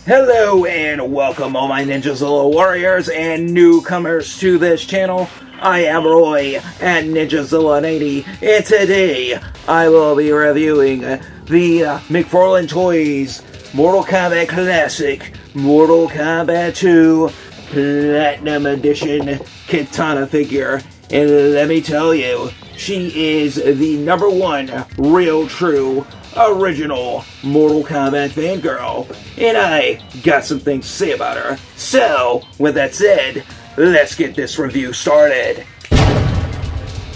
Hello and welcome all my Ninjazilla warriors and newcomers to this channel. I am Roy at Ninjazilla80 and today I will be reviewing the McFarlane Toys Mortal Kombat Classic Mortal Kombat 2 Platinum Edition Kitana figure. And let me tell you, she is the #1 real true original Mortal Kombat fangirl, and I got some things to say about her. So, with that said, let's get this review started.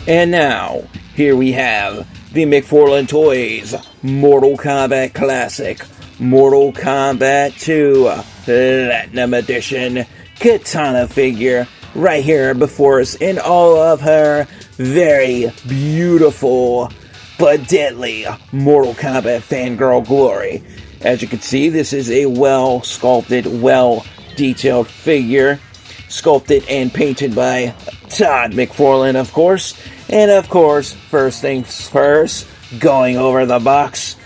And now, here we have the McFarlane Toys Mortal Kombat Classic Mortal Kombat 2 Platinum Edition Kitana figure right here before us in all of her very beautiful but deadly Mortal Kombat fangirl glory. As you can see, this is a well-sculpted, well-detailed figure, sculpted and painted by Todd McFarlane, of course. And of course, first things first, going over the box.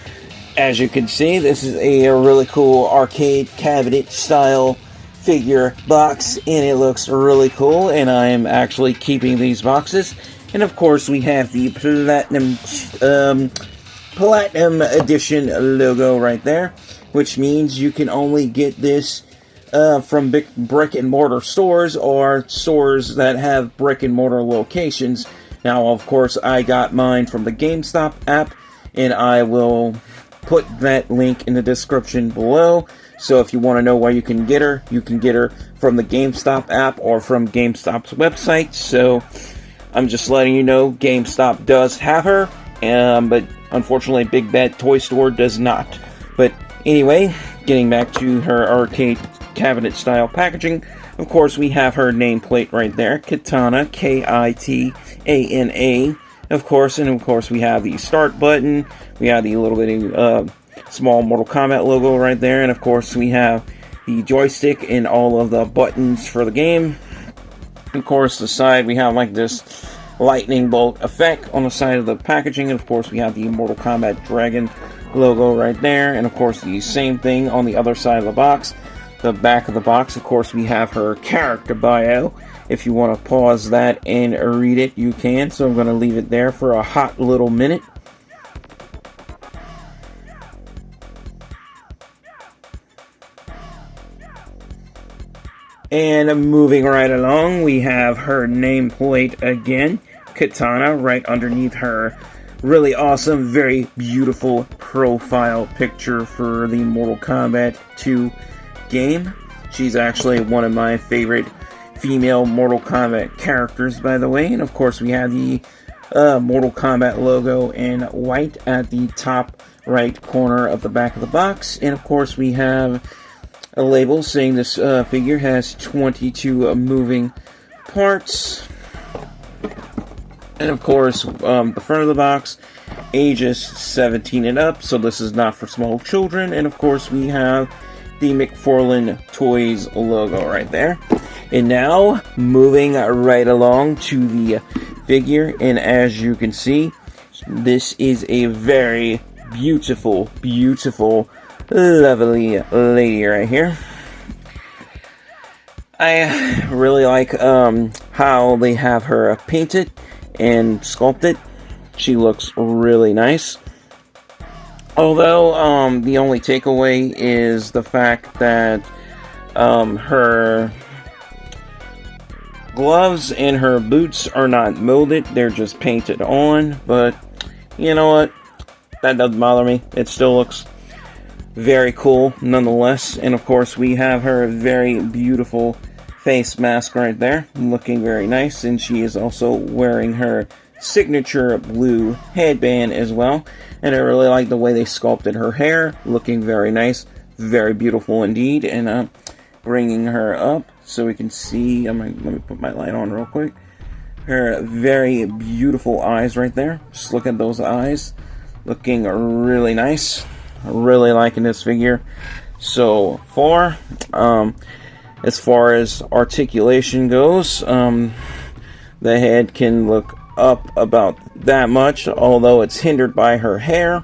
As you can see, this is a really cool arcade cabinet style figure box, and it looks really cool, and I am actually keeping these boxes. And of course, we have the Platinum Edition logo right there, which means you can only get this from brick and mortar stores or stores that have brick and mortar locations. Now, of course, I got mine from the GameStop app, and I will put that link in the description below. So if you want to know where you can get her from the GameStop app or from GameStop's website. So I'm just letting you know, GameStop does have her, but unfortunately Big Bad Toy Store does not. But anyway, getting back to her arcade cabinet style packaging, of course we have her nameplate right there, Kitana, K-I-T-A-N-A, of course, and of course we have the start button, we have the little bitty small Mortal Kombat logo right there, and of course we have the joystick and all of the buttons for the game. Of course, the side, we have like this lightning bolt effect on the side of the packaging. And of course, we have the Mortal Kombat Dragon logo right there. And of course, the same thing on the other side of the box. The back of the box, of course, we have her character bio. If you want to pause that and read it, you can. So I'm going to leave it there for a hot little minute. And moving right along, we have her nameplate again, Kitana, right underneath her really awesome, very beautiful profile picture for the Mortal Kombat 2 game. She's actually one of my favorite female Mortal Kombat characters, by the way. And of course, we have the Mortal Kombat logo in white at the top right corner of the back of the box. And of course, we have a label saying this figure has 22 moving parts. And of course, the front of the box, ages 17 and up, so this is not for small children. And of course, we have the McFarlane Toys logo right there. And now, moving right along to the figure, and as you can see, this is a very beautiful, lovely lady right here. I really like how they have her painted and sculpted. She looks really nice. Although the only takeaway is the fact that her gloves and her boots are not molded, they're just painted on. But you know what? That doesn't bother me. It still looks very cool nonetheless. And of course, we have her very beautiful face mask right there, looking very nice. And she is also wearing her signature blue headband as well. And I really like the way they sculpted her hair, looking very nice, very beautiful indeed. And bringing her up so we can see, let me put my light on real quick. Her very beautiful eyes right there. Just look at those eyes, looking really nice. Really liking this figure so far. As far as articulation goes, the head can look up about that much, although it's hindered by her hair.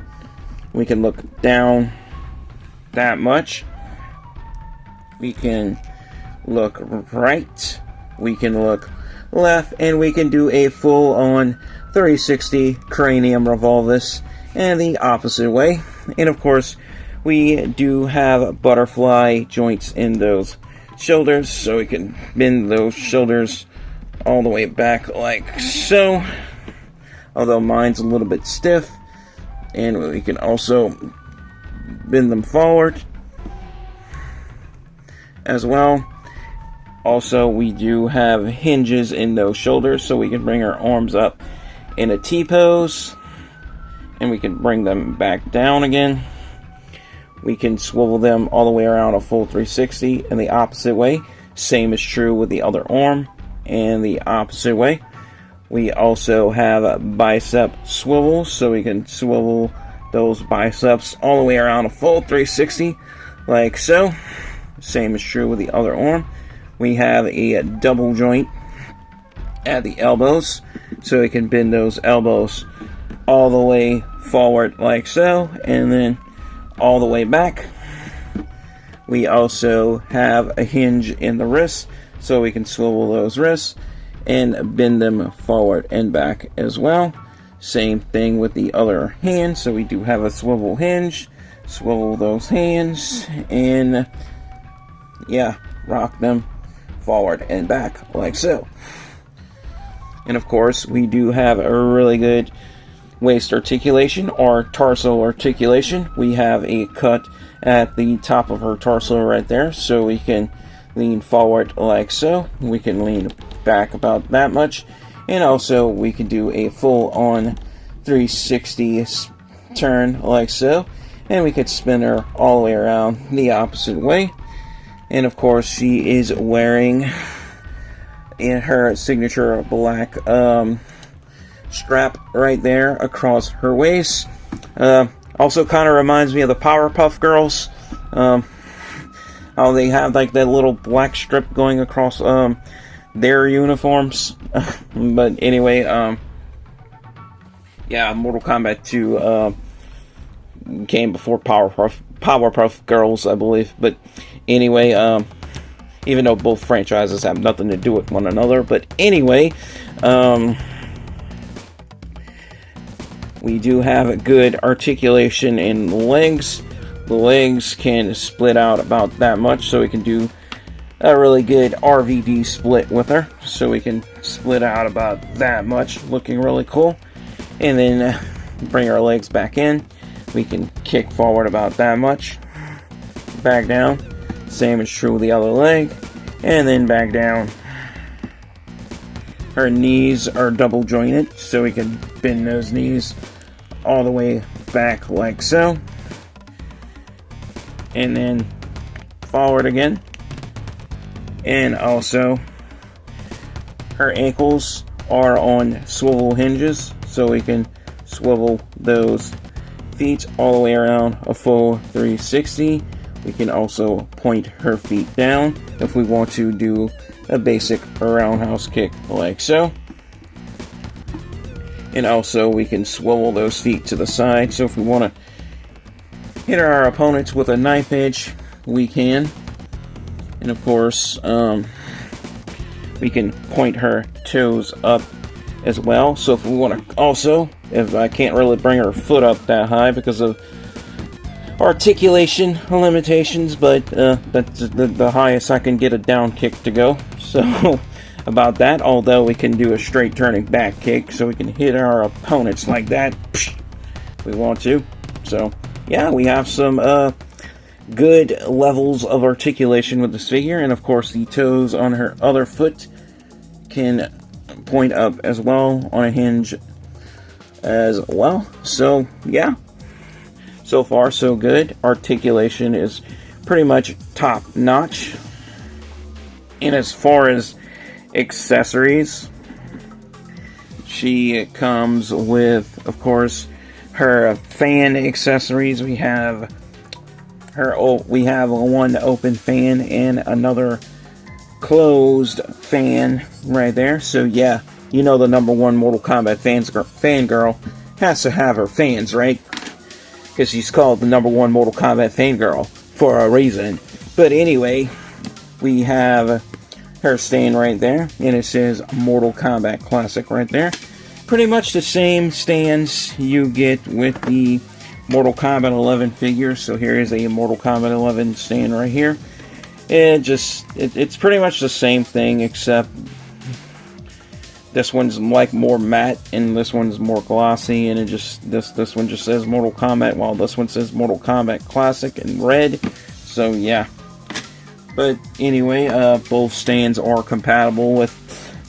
We can look down that much. We can look right. We can look left, and we can do a full-on 360 cranium revolvus and the opposite way. And of course, we do have butterfly joints in those shoulders, so we can bend those shoulders all the way back like so, although mine's a little bit stiff. And we can also bend them forward as well. Also, we do have hinges in those shoulders, so we can bring our arms up in a T-pose, and we can bring them back down again. We can swivel them all the way around a full 360 in the opposite way. Same is true with the other arm and the opposite way. We also have bicep swivels, so we can swivel those biceps all the way around a full 360 like so. Same is true with the other arm. We have a double joint at the elbows, so we can bend those elbows all the way forward like so, and then all the way back. We also have a hinge in the wrists, so we can swivel those wrists and bend them forward and back as well. Same thing with the other hand, so we do have a swivel hinge. Swivel those hands and yeah, rock them forward and back like so. And of course, we do have a really good waist articulation or torso articulation. We have a cut at the top of her torso right there, so we can lean forward like so. We can lean back about that much, and also we can do a full-on 360 turn like so, and we could spin her all the way around the opposite way. And of course, she is wearing in her signature black strap right there across her waist. Also kind of reminds me of the Powerpuff Girls. How they have like that little black strip going across their uniforms. But anyway, yeah, Mortal Kombat 2 came before Powerpuff Girls, I believe. But anyway, even though both franchises have nothing to do with one another. But anyway, we do have a good articulation in the legs. The legs can split out about that much, so we can do a really good RVD split with her. So we can split out about that much, looking really cool. And then bring our legs back in. We can kick forward about that much. Back down. Same is true with the other leg. And then back down. Her knees are double jointed, so we can bend those knees all the way back like so. And then forward again. And also, her ankles are on swivel hinges, so we can swivel those feet all the way around a full 360. We can also point her feet down if we want to do a basic roundhouse kick like so. And also we can swivel those feet to the side, so if we want to hit our opponents with a knife edge, we can. And of course, we can point her toes up as well. So if we want to also, if I can't really bring her foot up that high because of articulation limitations, but that's the highest I can get a down kick to go. So about that, although we can do a straight turning back kick, so we can hit our opponents like that if we want to. So yeah, we have some good levels of articulation with this figure, and of course the toes on her other foot can point up as well on a hinge as well. So yeah, so far so good. Articulation is pretty much top notch. And as far as accessories, she comes with, of course, her fan accessories. We have one open fan and another closed fan right there. So yeah, you know the #1 Mortal Kombat fangirl has to have her fans, right? Because she's called the #1 Mortal Kombat fangirl for a reason. But anyway, we have her stand right there, and it says Mortal Kombat Classic right there. Pretty much the same stands you get with the Mortal Kombat 11 figure. So here is a Mortal Kombat 11 stand right here. It's pretty much the same thing, except this one's like more matte and this one's more glossy, and this one just says Mortal Kombat, while this one says Mortal Kombat Classic in red. So yeah. But anyway, both stands are compatible with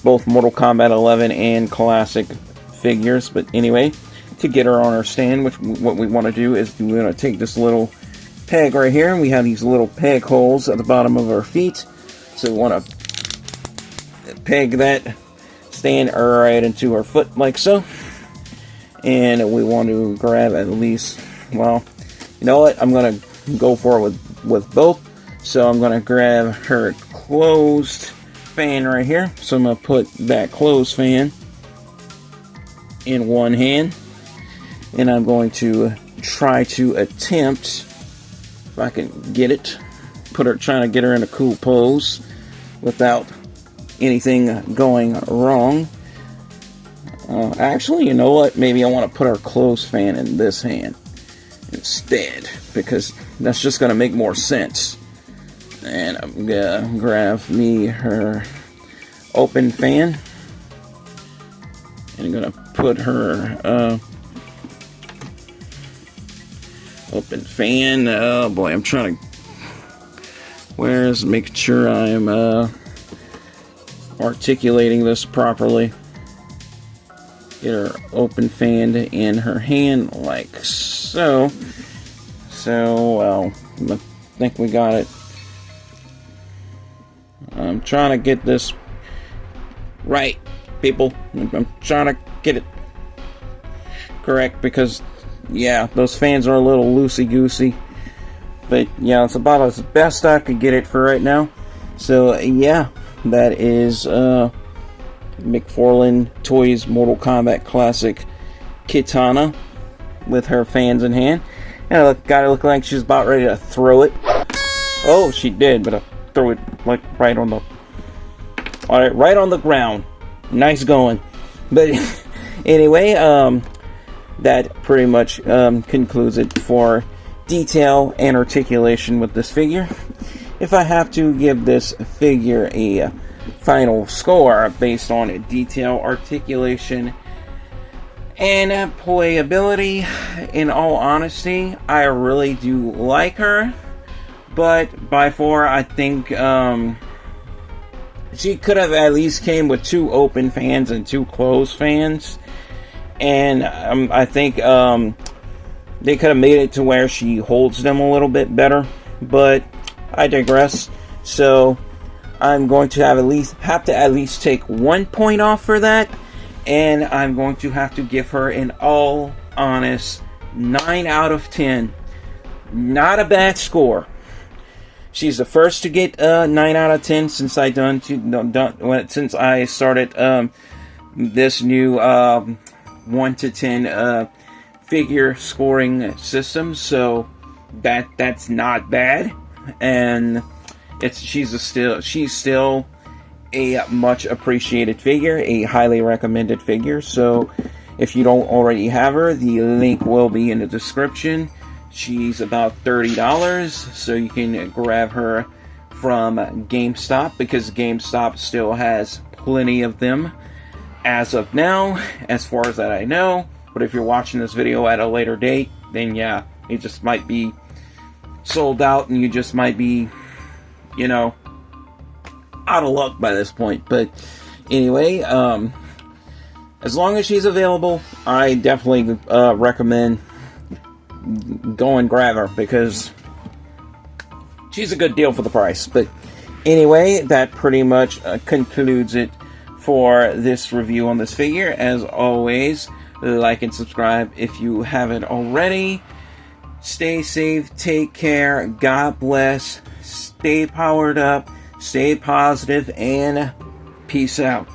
both Mortal Kombat 11 and Classic figures. But anyway, to get her on our stand, what we want to do is we're going to take this little peg right here, and we have these little peg holes at the bottom of our feet. So we want to peg that stand right into our foot like so. And we want to grab at least, well, you know what, I'm going to go for it with both. So I'm going to grab her closed fan right here. So I'm going to put that closed fan in one hand. And I'm going to try to attempt, if I can get it, trying to get her in a cool pose without anything going wrong. Actually, you know what? Maybe I want to put our closed fan in this hand instead, because that's just going to make more sense. And I'm gonna grab me her open fan, and I'm gonna put her open fan. Oh boy, I'm trying to making sure I'm articulating this properly. Get her open fan in her hand like so. Well, I think we got it. I'm trying to get this right, people. I'm trying to get it correct, because, yeah, those fans are a little loosey-goosey. But, yeah, it's about as best I could get it for right now. So, yeah, that is McFarlane Toys Mortal Kombat Classic Kitana with her fans in hand. And it gotta look like she's about ready to throw it. Oh, she did, but throw it like right on the ground. Nice going. But anyway, that pretty much concludes it for detail and articulation with this figure. If I have to give this figure a final score based on detail, articulation, and playability, in all honesty, I really do like her. But by far, I think she could have at least came with 2 open fans and 2 closed fans. And I think they could have made it to where she holds them a little bit better. But I digress. So I'm going to have to at least take 1 point off for that. And I'm going to have to give her an all honest 9 out of 10. Not a bad score. She's the first to get 9 out of 10 since I started this new 1 to 10 figure scoring system. So that's not bad, and she's still a much appreciated figure, a highly recommended figure. So if you don't already have her, the link will be in the description. She's about $30, so you can grab her from GameStop, because GameStop still has plenty of them as of now, as far as that I know. But if you're watching this video at a later date, then yeah, it just might be sold out, and you just might be, you know, out of luck by this point. But anyway, as long as she's available, I definitely recommend go and grab her, because she's a good deal for the price. But anyway, that pretty much concludes it for this review on this figure. As always, like and subscribe if you haven't already. Stay safe, take care, God bless, stay powered up, stay positive, and peace out.